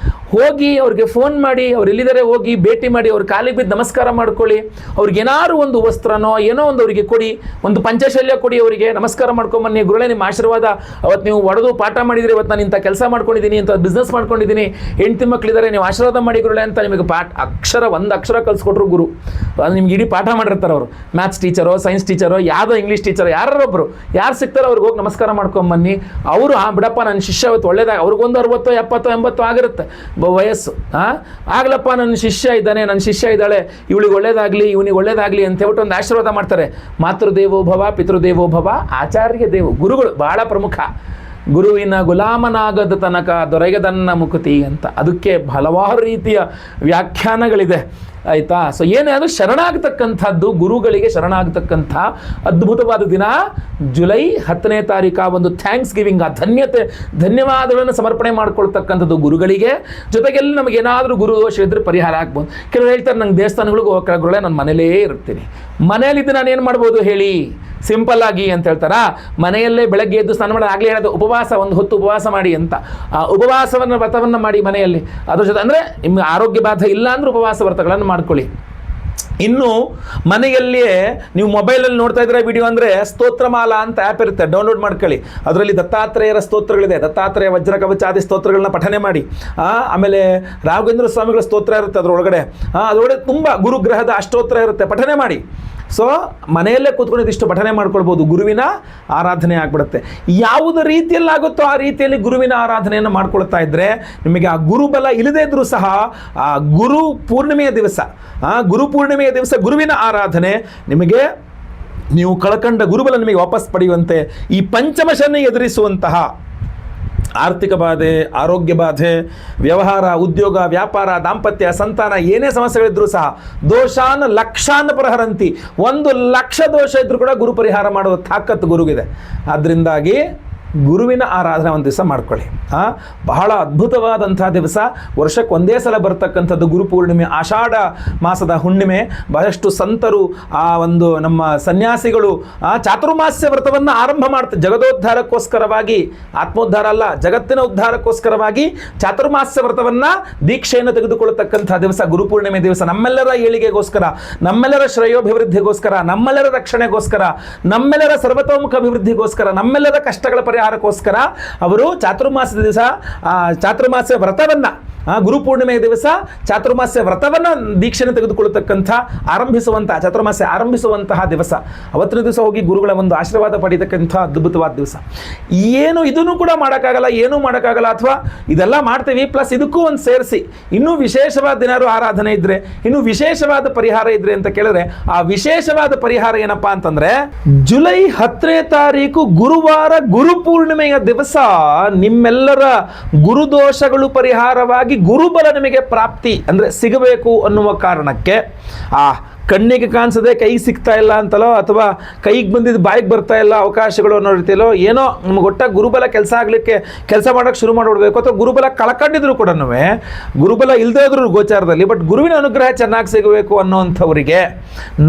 ಹೋಗಿ ಅವ್ರಿಗೆ ಫೋನ್ ಮಾಡಿ, ಅವ್ರು ಎಲ್ಲಿದ್ದಾರೆ ಹೋಗಿ ಭೇಟಿ ಮಾಡಿ, ಅವ್ರ ಕಾಲಿಗೆ ಬಿದ್ದು ನಮಸ್ಕಾರ ಮಾಡ್ಕೊಳ್ಳಿ. ಅವ್ರಿಗೆ ಏನಾದ್ರು ಒಂದು ವಸ್ತ್ರನೋ ಏನೋ ಒಂದು ಅವರಿಗೆ ಕೊಡಿ, ಒಂದು ಪಂಚಶಲ್ಯ ಕೊಡಿ, ಅವರಿಗೆ ನಮಸ್ಕಾರ ಮಾಡ್ಕೊಂಬನ್ನಿ. ಗುರುಗಳೇ ನಿಮ್ಮ ಆಶೀರ್ವಾದ, ಅವತ್ತು ನೀವು ಒಡೆದು ಪಾಠ ಮಾಡಿದರೆ ಇವತ್ತು ನಾನು ಇಂಥ ಕೆಲಸ ಮಾಡ್ಕೊಂಡಿದ್ದೀನಿ, ಇಂಥ ಬಿಸ್ನೆಸ್ ಮಾಡ್ಕೊಂಡಿದ್ದೀನಿ, ಹೆಂಡತಿ ಮಕ್ಕಳಿದ್ದಾರೆ, ನೀವು ಆಶೀರ್ವಾದ ಮಾಡಿ ಗುರುಗಳೇ ಅಂತ ನಿಮಗೆ ಒಂದು ಅಕ್ಷರ ಕಲಿಸ್ಕೊಟ್ರು ಗುರು. ನಿಮ್ಗೆ ಇಡೀ ಪಾಠ ಮಾಡಿರ್ತಾರೆ ಅವರು. ಮ್ಯಾಥ್ಸ್ ಟೀಚರೋ ಸೈನ್ಸ್ ಟೀಚರೋ ಯಾವುದೋ ಇಂಗ್ಲೀಷ್ ಟೀಚರೋ ಯಾರೊಬ್ಬರು ಯಾರು ಸಿಗ್ತಾರೋ ಅವ್ರಿಗೆ ಹೋಗಿ ನಮಸ್ಕಾರ ಮಾಡ್ಕೊಂಬನ್ನಿ. ಅವರು ಬಿಡಪ್ಪ ನನ್ನ ಶಿಷ್ಯ ಇವತ್ತು ಒಳ್ಳೇದಾಗ ಅವ್ರಿಗೊಂದು 60 70 80 ಆಗಿರುತ್ತೆ ವಯಸ್ಸು. ಆಗ್ಲಪ್ಪ ನನ್ನ ಶಿಷ್ಯ ಇದ್ದಾನೆ, ನನ್ನ ಶಿಷ್ಯ ಇದ್ದಾಳೆ, ಇವಳಿಗೆ ಒಳ್ಳೇದಾಗಲಿ ಇವನಿಗೆ ಒಳ್ಳೇದಾಗಲಿ ಅಂತ ಹೇಳ್ಬಿಟ್ಟು ಒಂದು ಆಶೀರ್ವಾದ ಮಾಡ್ತಾರೆ. ಮಾತೃದೇವೋಭವ ಪಿತೃದೇವೋಭವ ಆಚಾರ್ಯ ದೇವ. ಗುರುಗಳು ಬಹಳ ಪ್ರಮುಖ. ಗುರುವಿನ ಗುಲಾಮನಾಗದ ತನಕ ದೊರೆಗದನ್ನ ಮುಕುತಿ ಅಂತ. ಅದಕ್ಕೆ ಹಲವಾರು ರೀತಿಯ ವ್ಯಾಖ್ಯಾನಗಳಿದೆ, ಆಯಿತಾ. ಸೊ ಏನೇ ಅದು ಶರಣಾಗತಕ್ಕಂಥದ್ದು, ಗುರುಗಳಿಗೆ ಶರಣಾಗತಕ್ಕಂಥ ಅದ್ಭುತವಾದ ದಿನ ಜುಲೈ 10ನೇ ತಾರೀಕು. ಒಂದು ಥ್ಯಾಂಕ್ಸ್ ಗಿವಿಂಗ್, ಆ ಧನ್ಯವಾದಗಳನ್ನು ಸಮರ್ಪಣೆ ಮಾಡ್ಕೊಳ್ತಕ್ಕಂಥದ್ದು ಗುರುಗಳಿಗೆ. ಜೊತೆಗೆಲ್ಲ ನಮಗೇನಾದರೂ ಗುರು ದೋಷ ಇದ್ದರೆ ಪರಿಹಾರ ಆಗ್ಬೋದು. ಕೆಲವರು ಹೇಳ್ತಾರೆ ನಂಗೆ ದೇವಸ್ಥಾನಗಳಿಗೂ ಹೋಗೋಕ್ಕಾಗಲ್ಲ, ನಾನು ಮನೇಲೇ ಇರ್ತೀನಿ. ಮನೆಯಲ್ಲಿದ್ದು ನಾನು ಏನು ಮಾಡ್ಬೋದು ಹೇಳಿ, ಸಿಂಪಲ್ ಆಗಿ ಅಂತ ಹೇಳ್ತಾರಾ. ಮನೆಯಲ್ಲೇ ಬೆಳಗ್ಗೆ ಎದ್ದು ಸ್ನಾನ ಮಾಡಿ, ಆಗಲೇ ಹೇಳೋದು ಉಪವಾಸ, ಒಂದು ಹೊತ್ತು ಉಪವಾಸ ಮಾಡಿ ಅಂತ. ಆ ಉಪವಾಸವನ್ನು ವ್ರತವನ್ನು ಮಾಡಿ ಮನೆಯಲ್ಲಿ. ಅದ್ರ ಜೊತೆ ಅಂದರೆ ನಿಮ್ಗೆ ಆರೋಗ್ಯ ಬಾಧೆ ಇಲ್ಲ ಅಂದ್ರೆ ಉಪವಾಸ ವ್ರತಗಳನ್ನು ಮಾಡ್ಕೊಳ್ಳಿ. ಇನ್ನು ಮನೆಯಲ್ಲಿಯೇ ನೀವು ಮೊಬೈಲಲ್ಲಿ ನೋಡ್ತಾ ಇದ್ರೆ ವಿಡಿಯೋ ಅಂದರೆ ಸ್ತೋತ್ರಮಾಲಾ ಅಂತ ಆ್ಯಪ್ ಇರುತ್ತೆ, ಡೌನ್ಲೋಡ್ ಮಾಡ್ಕೊಳ್ಳಿ. ಅದರಲ್ಲಿ ದತ್ತಾತ್ರೇಯರ ಸ್ತೋತ್ರಗಳಿದೆ, ದತ್ತಾತ್ರೇಯ ವಜ್ರ ಕವಚಾದಿ ಸ್ತೋತ್ರಗಳನ್ನ ಪಠನೆ ಮಾಡಿ. ಆಮೇಲೆ ರಾಘವೇಂದ್ರ ಸ್ವಾಮಿಗಳ ಸ್ತೋತ್ರ ಇರುತ್ತೆ ಅದರೊಳಗಡೆ. ಅದರೊಳಗೆ ತುಂಬ ಗುರುಗ್ರಹದ ಅಷ್ಟೋತ್ರ ಇರುತ್ತೆ, ಪಠನೆ ಮಾಡಿ. ಸೊ ಮನೆಯಲ್ಲೇ ಕೂತ್ಕೊಂಡು ಇದಿಷ್ಟು ಪಠನೆ ಮಾಡ್ಕೊಳ್ಬೋದು. ಗುರುವಿನ ಆರಾಧನೆ ಆಗಿಬಿಡುತ್ತೆ. ಯಾವುದೇ ರೀತಿಯಲ್ಲಾಗುತ್ತೋ ಆ ರೀತಿಯಲ್ಲಿ ಗುರುವಿನ ಆರಾಧನೆಯನ್ನು ಮಾಡ್ಕೊಳ್ತಾ ಇದ್ದರೆ ನಿಮಗೆ ಆ ಗುರುಬಲ ಇಲ್ಲದೇ ಇದ್ರೂ ಸಹ ಆ ಗುರು ಪೂರ್ಣಿಮೆಯ ದಿವಸ ಗುರುವಿನ ಆರಾಧನೆ ನಿಮಗೆ, ನೀವು ಕಳ್ಕೊಂಡ ಗುರುಬಲ ನಿಮಗೆ ವಾಪಸ್ ಪಡೆಯುವಂತೆ, ಈ ಪಂಚಮ ಶನಿ ಎದುರಿಸುವಂತಹ ಆರ್ಥಿಕ ಬಾಧೆ, ಆರೋಗ್ಯ ಬಾಧೆ, ವ್ಯವಹಾರ, ಉದ್ಯೋಗ, ವ್ಯಾಪಾರ, ದಾಂಪತ್ಯ, ಸಂತಾನ ಏನೇ ಸಮಸ್ಯೆಗಳಿದ್ರೂ ಸಹ ದೋಷಾನ ಲಕ್ಷಾನ ಪ್ರಹರಂತಿ. 1,00,000 ದೋಷ ಇದ್ರೂ ಕೂಡ ಗುರು ಪರಿಹಾರ ಮಾಡುವ ತಾಕತ್ತು ಗುರುಗಿದೆ. ಆದ್ದರಿಂದಾಗಿ ಗುರುವಿನ ಆರಾಧನೆ ಒಂದು ದಿವಸ ಮಾಡ್ಕೊಳ್ಳಿ. ಬಹಳ ಅದ್ಭುತವಾದಂಥ ದಿವಸ. ವರ್ಷಕ್ಕೆ ಒಂದೇ ಸಲ ಬರ್ತಕ್ಕಂಥದ್ದು ಗುರುಪೂರ್ಣಿಮೆ, ಆಷಾಢ ಮಾಸದ ಹುಣ್ಣಿಮೆ. ಬಹಳಷ್ಟು ಸಂತರು, ಆ ಒಂದು ನಮ್ಮ ಸನ್ಯಾಸಿಗಳು ಚಾತುರ್ಮಾಸ್ಯ ವ್ರತವನ್ನು ಆರಂಭ ಮಾಡ್ತಾರೆ. ಜಗದೋದ್ಧಾರಕ್ಕೋಸ್ಕರವಾಗಿ, ಆತ್ಮೋದ್ಧಾರ ಅಲ್ಲ, ಜಗತ್ತಿನ ಉದ್ಧಾರಕ್ಕೋಸ್ಕರವಾಗಿ ಚಾತುರ್ಮಾಸ್ಯ ವ್ರತವನ್ನು ದೀಕ್ಷೆಯನ್ನು ತೆಗೆದುಕೊಳ್ಳತಕ್ಕಂಥ ದಿವಸ ಗುರುಪೂರ್ಣಿಮೆ ದಿವಸ. ನಮ್ಮೆಲ್ಲರ ಏಳಿಗೆಗೋಸ್ಕರ, ನಮ್ಮೆಲ್ಲರ ಶ್ರೇಯೋಭಿವೃದ್ಧಿಗೋಸ್ಕರ, ನಮ್ಮೆಲ್ಲರ ರಕ್ಷಣೆಗೋಸ್ಕರ, ನಮ್ಮೆಲ್ಲರ ಸರ್ವತೋಮುಖ ಅಭಿವೃದ್ಧಿಗೋಸ್ಕರ, ನಮ್ಮೆಲ್ಲರ ಕಷ್ಟಗಳ ಪರಿಹಾರಕ್ಕೋಸ್ಕರ ಅವರು ಚಾತುರ್ಮಾಸ್ಯ ದಿವಸ ಚಾತುರ್ಮಾಸ್ಯ ವ್ರತವನ್ನು, ಗುರುಪೂರ್ಣಿಮೆಯ ದಿವಸ ಚಾತುರ್ಮಾಸ್ಯ ವ್ರತವನ್ನು ದೀಕ್ಷೆಯನ್ನು ತೆಗೆದುಕೊಳ್ಳತಕ್ಕಂಥ ಚಾತುರ್ಮಾಸ್ಯ ಆರಂಭಿಸುವಂತಹ ದಿವಸ. ಅವತ್ತಿನ ದಿವಸ ಹೋಗಿ ಗುರುಗಳ ಒಂದು ಆಶೀರ್ವಾದ ಪಡೆಯತಕ್ಕಂಥ ಅದ್ಭುತವಾದ ದಿವಸ. ಏನು ಇದನ್ನು ಕೂಡ ಮಾಡೋಕ್ಕಾಗಲ್ಲ, ಏನೂ ಮಾಡೋಕ್ಕಾಗಲ್ಲ, ಅಥವಾ ಇದೆಲ್ಲ ಮಾಡ್ತೀವಿ ಪ್ಲಸ್ ಇದಕ್ಕೂ ಒಂದು ಸೇರಿಸಿ ಇನ್ನೂ ವಿಶೇಷವಾದ ದಿನಾರು ಆರಾಧನೆ ಇದ್ದರೆ, ಇನ್ನೂ ವಿಶೇಷವಾದ ಪರಿಹಾರ ಇದ್ರೆ ಅಂತ ಕೇಳಿದ್ರೆ, ಆ ವಿಶೇಷವಾದ ಪರಿಹಾರ ಏನಪ್ಪಾ ಅಂತಂದ್ರೆ ಜುಲೈ 10ನೇ ತಾರೀಕು ಗುರುವಾರ ಗುರುಪೂರ್ಣಿಮೆಯ ದಿವಸ ನಿಮ್ಮೆಲ್ಲರ ಗುರುದೋಷಗಳು ಪರಿಹಾರವಾಗಿ ಗುರುಬಲ ನಿಮಗೆ ಪ್ರಾಪ್ತಿ ಅಂದರೆ ಸಿಗಬೇಕು ಅನ್ನುವ ಕಾರಣಕ್ಕೆ ಆ ಕಣ್ಣಿಗೆ ಕಾಣಿಸದೆ ಕೈಗೆ ಸಿಗ್ತಾ ಇಲ್ಲ ಅಂತಲೋ ಅಥವಾ ಕೈಗೆ ಬಂದಿದ್ದು ಬಾಯಿಗೆ ಬರ್ತಾ ಇಲ್ಲ ಅವಕಾಶಗಳು ಅನ್ನೋ ರೀತಿಯಲ್ಲೋ ಏನೋ ನಮ್ಗೆ ಒಟ್ಟಾಗಿ ಗುರುಬಲ ಕೆಲಸ ಮಾಡೋಕ್ಕೆ ಶುರು ಮಾಡಿಬಿಡ್ಬೇಕು ಅಥವಾ ಗುರುಬಲ ಕಳ್ಕೊಂಡಿದ್ರು ಕೂಡ ಗುರುಬಲ ಇಲ್ಲದೇ ಇದ್ರು ಗೋಚಾರದಲ್ಲಿ ಬಟ್ ಗುರುವಿನ ಅನುಗ್ರಹ ಚೆನ್ನಾಗಿ ಸಿಗಬೇಕು ಅನ್ನೋವಂಥವರಿಗೆ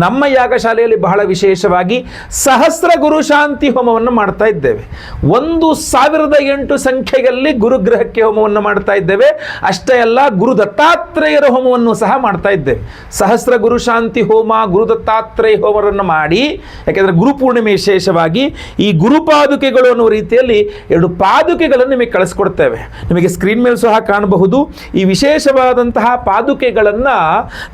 ನಮ್ಮ ಯಾಗಶಾಲೆಯಲ್ಲಿ ಬಹಳ ವಿಶೇಷವಾಗಿ ಸಹಸ್ರ ಗುರು ಶಾಂತಿ ಹೋಮವನ್ನು ಮಾಡ್ತಾ ಇದ್ದೇವೆ. 1008 ಸಂಖ್ಯೆಯಲ್ಲಿ ಗುರುಗ್ರಹಕ್ಕೆ ಹೋಮವನ್ನು ಮಾಡ್ತಾ ಇದ್ದೇವೆ. ಅಷ್ಟೇ ಅಲ್ಲ, ಗುರು ದತ್ತಾತ್ರೇಯರ ಹೋಮವನ್ನು ಸಹ ಮಾಡ್ತಾ ಇದ್ದೇವೆ. ಸಹಸ್ರ ಗುರು ಶಾಂತಿ ಹೋಮ, ಗುರು ದತ್ತಾತ್ರೇಯ ಹೋಮವನ್ನು ಮಾಡಿ, ಯಾಕೆಂದರೆ ಗುರು ಪೂರ್ಣಿಮೆ ವಿಶೇಷವಾಗಿ ಈ ಗುರುಪಾದುಕೆಗಳು ಅನ್ನೋ ರೀತಿಯಲ್ಲಿ 2 ಪಾದುಕೆಗಳನ್ನು ನಿಮಗೆ ಕಳಿಸ್ಕೊಡ್ತೇವೆ. ನಿಮಗೆ ಸ್ಕ್ರೀನ್ ಮೇಲೆ ಸಹ ಕಾಣಬಹುದು. ಈ ವಿಶೇಷವಾದಂತಹ ಪಾದುಕೆಗಳನ್ನು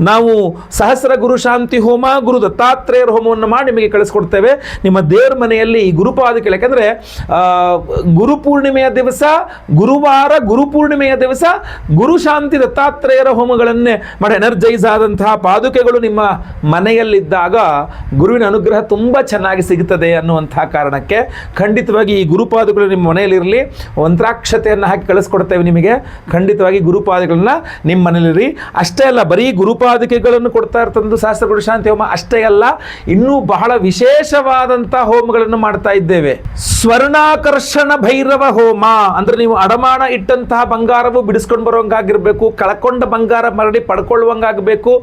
ನಾವು ಸಹಸ್ರ ಗುರು ಶಾಂತಿ ಹೋಮ, ಗುರು ದತ್ತಾತ್ರೇಯರ ಹೋಮವನ್ನು ಮಾಡಿ ನಿಮಗೆ ಕಳಿಸ್ಕೊಡ್ತೇವೆ. ನಿಮ್ಮ ದೇವರ ಮನೆಯಲ್ಲಿ ಈ ಗುರುಪಾದುಕೆ, ಯಾಕಂದರೆ ಗುರುಪೂರ್ಣಿಮೆಯ ದಿವಸ ಗುರುವಾರ, ಗುರುಪೂರ್ಣಿಮೆಯ ದಿವಸ ಗುರು ಶಾಂತಿ ದತ್ತಾತ್ರೇಯರ ಹೋಮಗಳನ್ನೇ ಮಾಡಿ ಎನರ್ಜೈಸ್ ಆದಂತಹ ಪಾದುಕೆಗಳು ನಿಮ್ಮ ಮನೆಯಲ್ಲಿದ್ದಾಗ ಗುರುವಿನ ಅನುಗ್ರಹ ತುಂಬ ಚೆನ್ನಾಗಿ ಸಿಗುತ್ತದೆ ಅನ್ನುವಂತಹ ಕಾರಣಕ್ಕೆ ಖಂಡಿತವಾಗಿ ಈ ಗುರುಪಾದುಗಳು ನಿಮ್ಮ ಮನೆಯಲ್ಲಿರಲಿ. ಮಂತ್ರಾಕ್ಷತೆಯನ್ನು ಹಾಕಿ ಕಳಿಸ್ಕೊಡ್ತೇವೆ ನಿಮಗೆ. ಖಂಡಿತವಾಗಿ ಗುರುಪಾದುಗಳನ್ನ ನಿಮ್ಮ ಮನೆಯಲ್ಲಿರಿ. ಅಷ್ಟೇ ಅಲ್ಲ, ಬರೀ ಗುರುಪಾದುಕೆಗಳನ್ನು ಕೊಡ್ತಾ ಇರ್ತಂದು ಸಹಸ್ರ ಗುರು ಶಾಂತಿ ಹೋಮ ಅಷ್ಟೇ ಅಲ್ಲ, ಇನ್ನೂ ಬಹಳ ವಿಶೇಷವಾದಂಥ ಹೋಮಗಳನ್ನು ಮಾಡ್ತಾ ಇದ್ದೇವೆ. ಸ್ವರ್ಣಾಕರ್ಷಣ ಭೈರವ ಹೋಮ ಅಂದ್ರೆ ನೀವು ಅಡಮಾನ ಇಟ್ಟಂತಹ ಬಂಗಾರವು ಬಿಡಿಸ್ಕೊಂಡು ಬರುವಂಗಾಗಿರ್ಬೇಕು, ಕಳ್ಕೊಂಡ ಬಂಗಾರ ಮರಳಿ ಪಡ್ಕೊಳ್ಳುವಂಗಾಗಬೇಕು,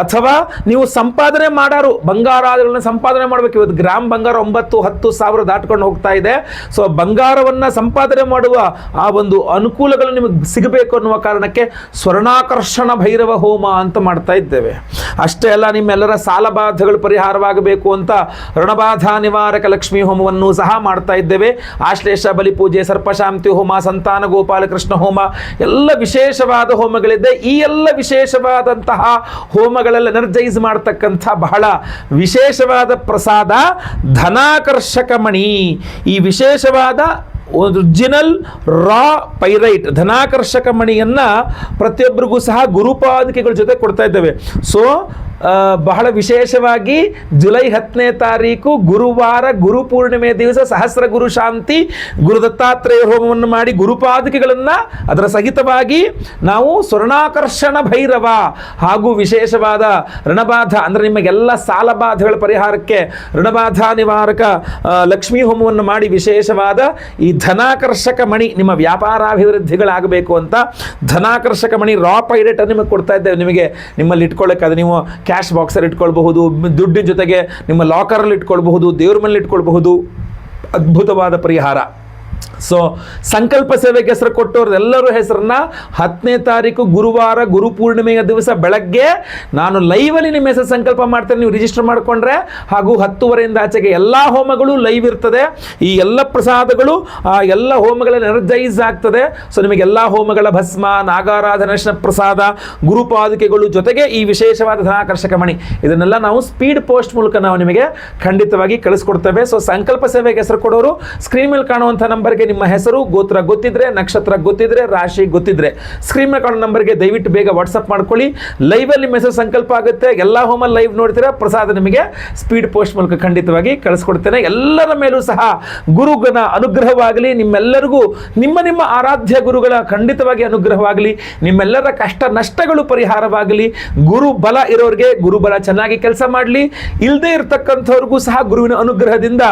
ಅಥವಾ ನೀವು ಸಂಪಾದನೆ ಮಾಡೋರು ಬಂಗಾರಗಳನ್ನ ಸಂಪಾದನೆ ಮಾಡಬೇಕು. ಇವತ್ತು ಗ್ರಾಮ್ ಬಂಗಾರ 9-10 ಸಾವಿರ ದಾಟ್ಕೊಂಡು ಹೋಗ್ತಾ ಇದೆ. ಸೊ ಬಂಗಾರವನ್ನು ಸಂಪಾದನೆ ಮಾಡುವ ಆ ಒಂದು ಅನುಕೂಲಗಳು ನಿಮಗೆ ಸಿಗಬೇಕು ಅನ್ನುವ ಕಾರಣಕ್ಕೆ ಸ್ವರ್ಣಾಕರ್ಷಣ ಭೈರವ ಹೋಮ ಅಂತ ಮಾಡ್ತಾ ಇದ್ದೇವೆ. ಅಷ್ಟೇ ಅಲ್ಲ, ನಿಮ್ಮೆಲ್ಲರ ಸಾಲಬಾಧೆಗಳು ಪರಿಹಾರವಾಗಬೇಕು ಅಂತ ಋಣಬಾಧ ನಿವಾರಕ ಲಕ್ಷ್ಮೀ ಹೋಮವನ್ನು ಸಹ ಮಾಡ್ತಾ ಇದ್ದೇವೆ. ಆಶ್ಲೇಷ ಬಲಿ ಪೂಜೆ, ಸರ್ಪಶಾಂತಿ ಹೋಮ, ಸಂತಾನ ಗೋಪಾಲಕೃಷ್ಣ ಹೋಮ, ಎಲ್ಲ ವಿಶೇಷವಾದ ಹೋಮಗಳಿದೆ. ಈ ಎಲ್ಲ ವಿಶೇಷವಾದಂತಹ ಹೋಮಗಳೆಲ್ಲ ಎನರ್ಜೈಸ್ ಮಾಡ್ತಕ್ಕಂಥ ಬಹಳ ವಿಶೇಷವಾದ ಪ್ರಸಾದ ಧನಾಕರ್ಷಕ ಮಣಿ. ಈ ವಿಶೇಷವಾದ ಒರಿಜಿನಲ್ ರಾ ಪೈರೈಟ್ ಧನಾಕರ್ಷಕ ಮಣಿಯನ್ನು ಪ್ರತಿಯೊಬ್ಬರಿಗೂ ಸಹ ಗುರುಪಾದುಕೆಗಳ ಜೊತೆ ಕೊಡ್ತಾ ಇದ್ದೇವೆ. ಸೊ ಬಹಳ ವಿಶೇಷವಾಗಿ ಜುಲೈ 10ನೇ ತಾರೀಕು ಗುರುವಾರ, ಗುರುಪೂರ್ಣಿಮೆ ದಿವಸ ಸಹಸ್ರ ಗುರು ಶಾಂತಿ ಗುರು ದತ್ತಾತ್ರೇಯ ಹೋಮವನ್ನು ಮಾಡಿ ಗುರುಪಾದುಕೆಗಳನ್ನು ಅದರ ಸಹಿತವಾಗಿ ನಾವು ಸ್ವರ್ಣಾಕರ್ಷಣ ಭೈರವ ಹಾಗೂ ವಿಶೇಷವಾದ ಋಣಬಾಧ ಅಂದರೆ ನಿಮಗೆಲ್ಲ ಸಾಲಬಾಧೆಗಳ ಪರಿಹಾರಕ್ಕೆ ಋಣಬಾಧ ನಿವಾರಕ ಲಕ್ಷ್ಮೀ ಹೋಮವನ್ನು ಮಾಡಿ ವಿಶೇಷವಾದ ಈ ಧನಾಕರ್ಷಕ ಮಣಿ ನಿಮ್ಮ ವ್ಯಾಪಾರಾಭಿವೃದ್ಧಿಗಳಾಗಬೇಕು ಅಂತ ಧನಾಕರ್ಷಕ ಮಣಿ ರಾ ಪೈರೇಟ್ ನಿಮಗೆ ಕೊಡ್ತಾ ಇದ್ದೇವೆ. ನಿಮಗೆ ನಿಮ್ಮಲ್ಲಿ ಇಟ್ಕೊಳ್ಳೋಕ್ಕಾದ್ರೆ ನೀವು ಕ್ಯಾಶ್ ಬಾಕ್ಸಲ್ಲಿ ಇಟ್ಕೊಳ್ಬಹುದು, ದುಡ್ಡಿನ ಜೊತೆಗೆ ನಿಮ್ಮ ಲಾಕರಲ್ಲಿ ಇಟ್ಕೊಳ್ಬಹುದು, ದೇವ್ರ ಮನೇಲಿ ಇಟ್ಕೊಳ್ಬಹುದು. ಅದ್ಭುತವಾದ ಪರಿಹಾರ. ಸೊ ಸಂಕಲ್ಪ ಸೇವೆಗೆ ಹೆಸರು ಕೊಟ್ಟವ್ರದ್ದೆಲ್ಲರೂ ಹೆಸರನ್ನ 10ನೇ ತಾರೀಕು ಗುರುವಾರ ಗುರುಪೂರ್ಣಿಮೆಯ ದಿವಸ ಬೆಳಗ್ಗೆ ನಾನು ಲೈವಲ್ಲಿ ನಿಮ್ಮ ಹೆಸರು ಸಂಕಲ್ಪ ಮಾಡ್ತೇನೆ. ನೀವು ರಿಜಿಸ್ಟರ್ ಮಾಡಿಕೊಂಡ್ರೆ ಹಾಗೂ 10:30ಯಿಂದ ಆಚೆಗೆ ಎಲ್ಲ ಹೋಮಗಳು ಲೈವ್ ಇರ್ತದೆ. ಈ ಎಲ್ಲ ಪ್ರಸಾದಗಳು ಎಲ್ಲ ಹೋಮಗಳಲ್ಲಿ ಎನರ್ಜೈಸ್ ಆಗ್ತದೆ. ಸೊ ನಿಮಗೆಲ್ಲ ಹೋಮಗಳ ಭಸ್ಮ, ನಾಗಾರಾಧನ ಪ್ರಸಾದ, ಗುರುಪಾದುಕೆಗಳು ಜೊತೆಗೆ ಈ ವಿಶೇಷವಾದ ಧನಾಕರ್ಷಕ ಮಣಿ ಇದನ್ನೆಲ್ಲ ನಾವು ಸ್ಪೀಡ್ ಪೋಸ್ಟ್ ಮೂಲಕ ನಾವು ನಿಮಗೆ ಖಂಡಿತವಾಗಿ ಕಳಿಸ್ಕೊಡ್ತೇವೆ. ಸೊ ಸಂಕಲ್ಪ ಸೇವೆಗೆ ಹೆಸರು ಕೊಡೋರು ಸ್ಕ್ರೀನ್ ಮೇಲೆ ಕಾಣುವಂಥ ನಂಬರ್ಗೆ ನಿಮ್ಮ ಹೆಸರು, ಗೋತ್ರ ಗೊತ್ತಿದ್ರೆ, ನಕ್ಷತ್ರ ಗೊತ್ತಿದ್ರೆ, ರಾಶಿ ಗೊತ್ತಿದ್ರೆ ಸ್ಕ್ರೀನ್ ಮೇಲೆ ಕಾಣೋ ನಂಬರ್ಗೆ ದಯವಿಟ್ಟು ಬೇಗ ವಾಟ್ಸಪ್ ಮಾಡ್ಕೊಳ್ಳಿ. ಲೈವಲ್ಲಿ ನಿಮ್ಮ ಹೆಸರು ಸಂಕಲ್ಪ ಆಗುತ್ತೆ. ಎಲ್ಲ ಹೋಮ ಲೈವ್ ನೋಡ್ತೀರಾ, ಪ್ರಸಾದ ನಿಮಗೆ ಸ್ಪೀಡ್ ಪೋಸ್ಟ್ ಮೂಲಕ ಖಂಡಿತವಾಗಿ ಕಳಿಸ್ಕೊಡ್ತೇನೆ. ಎಲ್ಲರ ಮೇಲೂ ಸಹ ಗುರುಗನ ಅನುಗ್ರಹವಾಗಲಿ. ನಿಮ್ಮೆಲ್ಲರಿಗೂ ನಿಮ್ಮ ನಿಮ್ಮ ಆರಾಧ್ಯ ಗುರುಗಳ ಖಂಡಿತವಾಗಿ ಅನುಗ್ರಹವಾಗಲಿ. ನಿಮ್ಮೆಲ್ಲರ ಕಷ್ಟ ನಷ್ಟಗಳು ಪರಿಹಾರವಾಗಲಿ. ಗುರು ಬಲ ಇರೋರಿಗೆ ಗುರು ಬಲ ಚೆನ್ನಾಗಿ ಕೆಲಸ ಮಾಡಲಿ. ಇಲ್ಲದೆ ಇರತಕ್ಕಂಥವ್ರಿಗೂ ಸಹ ಗುರುವಿನ ಅನುಗ್ರಹದಿಂದ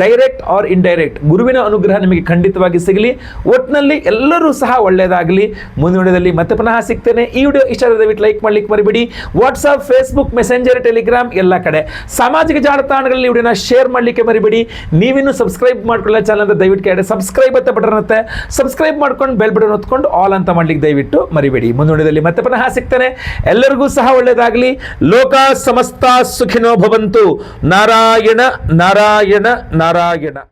ಡೈರೆಕ್ಟ್ ಆರ್ ಇಂಡೈರೆಕ್ಟ್ ಗುರುವಿನ ಅನುಗ್ರಹ ನಿಮಗೆ ಖಂಡಿತವಾಗಿ ಸಿಗಲಿ. ಒಟ್ಟಿನಲ್ಲಿ ಎಲ್ಲರೂ ಸಹ ಒಳ್ಳೆಯದಾಗಲಿ. ಮುಂದಿನ ವಿಡಿಯೋದಲ್ಲಿ ಮತ್ತೆ ಪುನಃ ಸಿಗ್ತೇನೆ. ಈ ವಿಡಿಯೋ ಇಷ್ಟ ಆದರೆ ದಯವಿಟ್ಟು ಲೈಕ್ ಮಾಡ್ಲಿಕ್ಕೆ ಮರಿಬೇಡಿ. ವಾಟ್ಸಪ್, ಫೇಸ್ಬುಕ್, ಮೆಸೆಂಜರ್, ಟೆಲಿಗ್ರಾಮ್ ಎಲ್ಲ ಕಡೆ ಸಾಮಾಜಿಕ ಜಾಲತಾಣಗಳಲ್ಲಿ ವಿಡಿಯೋನ ಶೇರ್ ಮಾಡಲಿಕ್ಕೆ ಮರಿಬೇಡಿ. ನೀವಿನ್ನೂ ಸಬ್ಸ್ಕ್ರೈಬ್ ಮಾಡ್ಕೊಳ್ಳೋ ಚಾನಲ್ ಅಂತ ದಯವಿಟ್ಟು ಕೆಳಗಡೆ ಸಬ್ಸ್ಕ್ರೈಬ್ ಅಂತ ಬಟನ್ ಇರುತ್ತೆ, ಸಬ್ಸ್ಕ್ರೈಬ್ ಮಾಡ್ಕೊಂಡು ಬೆಲ್ ಬಟನ್ ಒತ್ಕೊಂಡು ಆಲ್ ಅಂತ ಮಾಡ್ಲಿಕ್ಕೆ ದಯವಿಟ್ಟು ಮರಿಬೇಡಿ. ಮುಂದಿನ ವಿಡಿಯೋದಲ್ಲಿ ಮತ್ತೆ ಪುನಃ ಸಿಗ್ತೇನೆ. ಎಲ್ಲರಿಗೂ ಸಹ ಒಳ್ಳೆಯದಾಗಲಿ. ಲೋಕ ಸಮಸ್ತ ಸುಖಿನೋ ಭವಂತು. ನಾರಾಯಣ ನಾರಾಯಣ ನಾರಾಯಣ.